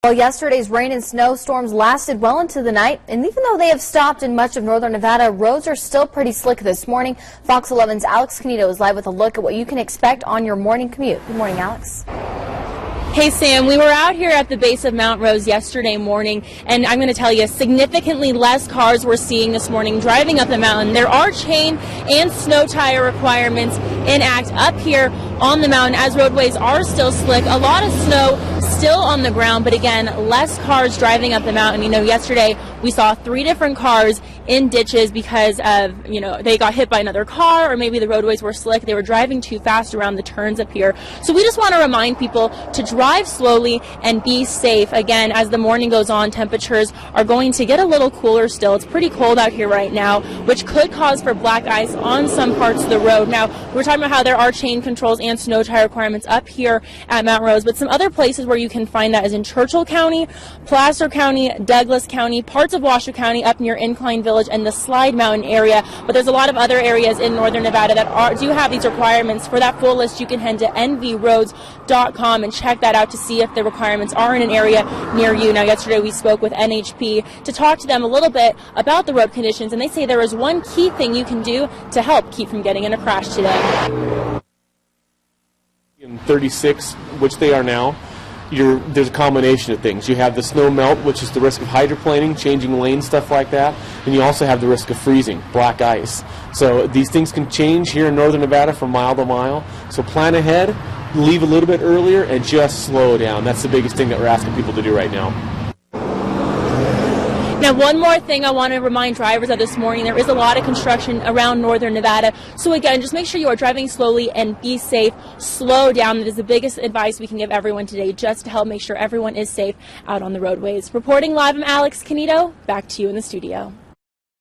Well, yesterday's rain and snowstorms lasted well into the night, and even though they have stopped in much of northern Nevada, roads are still pretty slick this morning. Fox 11's Alex Canito is live with a look at what you can expect on your morning commute. Good morning, Alex. Hey Sam, we were out here at the base of Mount Rose yesterday morning, and I'm going to tell you, significantly less cars we're seeing this morning driving up the mountain. There are chain and snow tire requirements in act up here on the mountain as roadways are still slick. A lot of snow still on the ground, but again, less cars driving up the mountain. You know, yesterday we saw 3 different cars in ditches because of, they got hit by another car, or maybe the roadways were slick. They were driving too fast around the turns up here. So we just want to remind people to drive slowly and be safe. Again, as the morning goes on, temperatures are going to get a little cooler still. It's pretty cold out here right now, which could cause for black ice on some parts of the road. Now, we're talking about how there are chain controls and snow tire requirements up here at Mount Rose, but some other places where you can find that is in Churchill County, Placer County, Douglas County, parts of Washoe County up near Incline Village and the Slide Mountain area. But there's a lot of other areas in northern Nevada that do have these requirements. For that full list, you can head to nvroads.com and check that out to see if the requirements are in an area near you. Now, yesterday we spoke with NHP to talk to them a little bit about the road conditions, and they say there is one key thing you can do to help keep from getting in a crash today. In 36, which they are now, there's a combination of things. You have the snow melt, which is the risk of hydroplaning, changing lanes, stuff like that, and you also have the risk of freezing, black ice. So these things can change here in northern Nevada from mile to mile. So plan ahead, leave a little bit earlier, and just slow down. That's the biggest thing that we're asking people to do right now. Now, one more thing I want to remind drivers of this morning, there is a lot of construction around northern Nevada. So again, just make sure you are driving slowly and be safe. Slow down. That is the biggest advice we can give everyone today, just to help make sure everyone is safe out on the roadways. Reporting live, I'm Alex Canito. Back to you in the studio.